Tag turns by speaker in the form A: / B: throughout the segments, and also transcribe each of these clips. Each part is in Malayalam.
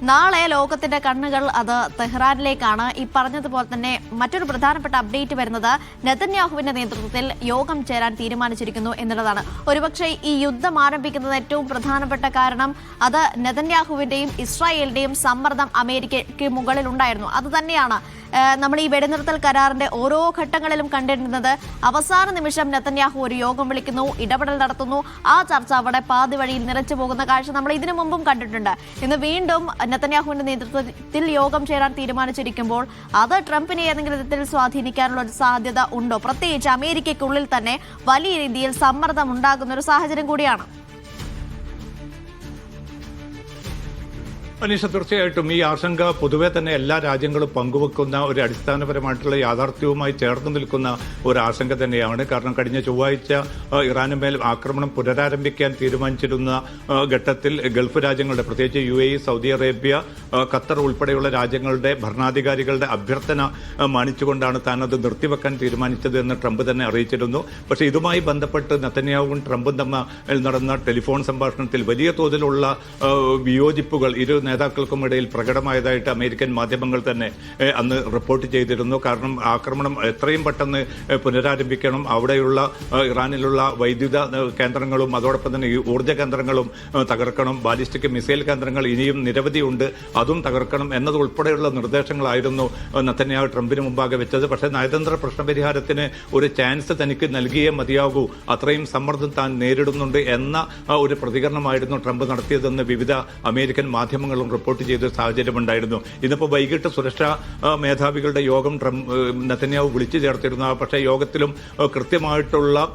A: നാളെ ലോകത്തിന്റെ കണ്ണുകൾ അത് തെഹ്റാനിലേക്കാണ്. ഈ പറഞ്ഞതുപോലെ തന്നെ മറ്റൊരു പ്രധാനപ്പെട്ട അപ്ഡേറ്റ് വരുന്നത് നെതന്യാഹുവിന്റെ നേതൃത്വത്തിൽ യോഗം ചേരാൻ തീരുമാനിച്ചിരിക്കുന്നു എന്നുള്ളതാണ്. ഒരുപക്ഷെ ഈ യുദ്ധം ആരംഭിക്കുന്നത് ഏറ്റവും പ്രധാനപ്പെട്ട കാരണം അത് നെതന്യാഹുവിന്റെയും ഇസ്രായേലിന്റെയും സമ്മർദ്ദം അമേരിക്കയ്ക്ക് മുകളിൽ ഉണ്ടായിരുന്നു. അത് തന്നെയാണ് നമ്മൾ ഈ വെടിനിർത്തൽ കരാറിന്റെ ഓരോ ഘട്ടങ്ങളിലും കണ്ടിരുന്നത്. അവസാന നിമിഷം നെതന്യാഹു ഒരു യോഗം വിളിക്കുന്നു, ഇടപെടൽ നടത്തുന്നു, ആ ചർച്ച അവിടെ പാതി വഴിയിൽ നിറച്ചു പോകുന്ന കാഴ്ച നമ്മൾ ഇതിനു മുമ്പും കണ്ടിട്ടുണ്ട്. ഇന്ന് വീണ്ടും നെതന്യാഹുവിന്റെ നേതൃത്വത്തിൽ യോഗം ചേരാൻ തീരുമാനിച്ചിരിക്കുമ്പോൾ അത് ട്രംപിനെ ഏതെങ്കിലും വിധത്തിൽ സ്വാധീനിക്കാനുള്ള ഒരു സാധ്യത ഉണ്ടോ? പ്രത്യേകിച്ച് അമേരിക്കയ്ക്കുള്ളിൽ തന്നെ വലിയ രീതിയിൽ സമ്മർദ്ദം ഉണ്ടാകുന്ന ഒരു സാഹചര്യം കൂടിയാണ്.
B: അനീഷ, തീർച്ചയായിട്ടും ഈ ആശങ്ക പൊതുവെ തന്നെ എല്ലാ രാജ്യങ്ങളും പങ്കുവെക്കുന്ന ഒരു അടിസ്ഥാനപരമായിട്ടുള്ള യാഥാർത്ഥ്യവുമായി ചേർന്ന് നിൽക്കുന്ന ഒരു ആശങ്ക തന്നെയാണ്. കാരണം കഴിഞ്ഞ ചൊവ്വാഴ്ച ഇറാനുമേൽ ആക്രമണം പുനരാരംഭിക്കാൻ തീരുമാനിച്ചിരുന്ന ഘട്ടത്തിൽ ഗൾഫ് രാജ്യങ്ങളുടെ, പ്രത്യേകിച്ച് UAE, സൗദി അറേബ്യ, ഖത്തർ ഉൾപ്പെടെയുള്ള രാജ്യങ്ങളുടെ ഭരണാധികാരികളുടെ അഭ്യർത്ഥന മാനിച്ചുകൊണ്ടാണ് താൻ അത് നിർത്തിവെക്കാൻ തീരുമാനിച്ചത് എന്ന് ട്രംപ് തന്നെ അറിയിച്ചിരുന്നു. പക്ഷേ ഇതുമായി ബന്ധപ്പെട്ട് നെതന്യാഹുവും ട്രംപും തമ്മിൽ നടന്ന ടെലിഫോൺ സംഭാഷണത്തിൽ വലിയ തോതിലുള്ള വിയോജിപ്പുകൾ ഇരു നേതാക്കൾക്കും ഇടയിൽ പ്രകടമായതായിട്ട് അമേരിക്കൻ മാധ്യമങ്ങൾ തന്നെ അന്ന് റിപ്പോർട്ട് ചെയ്തിരുന്നു. കാരണം ആക്രമണം എത്രയും പെട്ടെന്ന് പുനരാരംഭിക്കണം, അവിടെയുള്ള ഇറാനിലുള്ള വൈദ്യുത കേന്ദ്രങ്ങളും അതോടൊപ്പം തന്നെ ഊർജ്ജ കേന്ദ്രങ്ങളും തകർക്കണം, ബാലിസ്റ്റിക് മിസൈൽ കേന്ദ്രങ്ങൾ ഇനിയും നിരവധിയുണ്ട്, അതും തകർക്കണം എന്നതുൾപ്പെടെയുള്ള നിർദ്ദേശങ്ങളായിരുന്നു നെതന്യാഹു ട്രംപിന് മുമ്പാകെ വെച്ചത്. പക്ഷേ നയതന്ത്ര പ്രശ്നപരിഹാരത്തിന് ഒരു ചാൻസ് തനിക്ക് നൽകിയേ മതിയാകൂ, അത്രയും സമ്മർദ്ദം താൻ നേരിടുന്നുണ്ട് എന്ന ഒരു പ്രതികരണമായിരുന്നു ട്രംപ് നടത്തിയതെന്ന് വിവിധ അമേരിക്കൻ മാധ്യമങ്ങൾ റിപ്പോർട്ട് ചെയ്ത സാഹചര്യമുണ്ടായിരുന്നു. ഇന്നിപ്പോൾ വൈകിട്ട് സുരക്ഷാ മേധാവികളുടെ യോഗം നെതന്യാഹു വിളിച്ചു ചേർത്തിരുന്നു. പക്ഷേ യോഗത്തിലും കൃത്യമായിട്ടുള്ള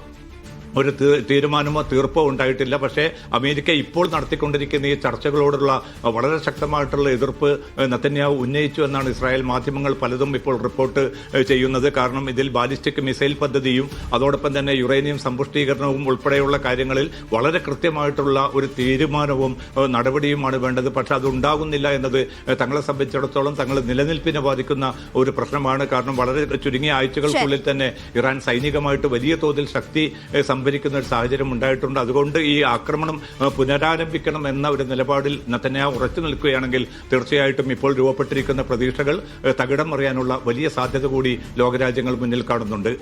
B: ഒരു തീരുമാനമോ തീർപ്പോ ഉണ്ടായിട്ടില്ല. പക്ഷേ അമേരിക്ക ഇപ്പോൾ നടത്തിക്കൊണ്ടിരിക്കുന്ന ഈ ചർച്ചകളോടുള്ള വളരെ ശക്തമായിട്ടുള്ള എതിർപ്പ് നെതന്യാഹു ഉന്നയിച്ചു എന്നാണ് ഇസ്രായേൽ മാധ്യമങ്ങൾ പലതും ഇപ്പോൾ റിപ്പോർട്ട് ചെയ്യുന്നത്. കാരണം ഇതിൽ ബാലിസ്റ്റിക് മിസൈൽ പദ്ധതിയും അതോടൊപ്പം തന്നെ യുറേനിയം സമ്പുഷ്ടീകരണവും ഉൾപ്പെടെയുള്ള കാര്യങ്ങളിൽ വളരെ കൃത്യമായിട്ടുള്ള ഒരു തീരുമാനവും നടപടിയുമാണ് വേണ്ടത്. പക്ഷെ അതുണ്ടാകുന്നില്ല എന്നത് തങ്ങളെ സംബന്ധിച്ചിടത്തോളം തങ്ങളുടെ നിലനിൽപ്പിനെ ബാധിക്കുന്ന ഒരു പ്രശ്നമാണ്. കാരണം വളരെ ചുരുങ്ങിയ ആഴ്ചകൾക്കുള്ളിൽ തന്നെ ഇറാൻ സൈനികമായിട്ട് വലിയ തോതിൽ ശക്തി സംഭരിക്കുന്ന ഒരു സാഹചര്യം ഉണ്ടായിട്ടുണ്ട്. അതുകൊണ്ട് ഈ ആക്രമണം പുനരാരംഭിക്കണം എന്ന ഒരു നിലപാടിൽ നെതന്യാഹു ഉറച്ചു നിൽക്കുകയാണെങ്കിൽ തീർച്ചയായിട്ടും ഇപ്പോൾ രൂപപ്പെട്ടിരിക്കുന്ന പ്രതീക്ഷകൾ തകിടം മറിയാനുള്ള വലിയ സാധ്യത കൂടി ലോകരാജ്യങ്ങൾ മുന്നിൽ കാണുന്നുണ്ട്.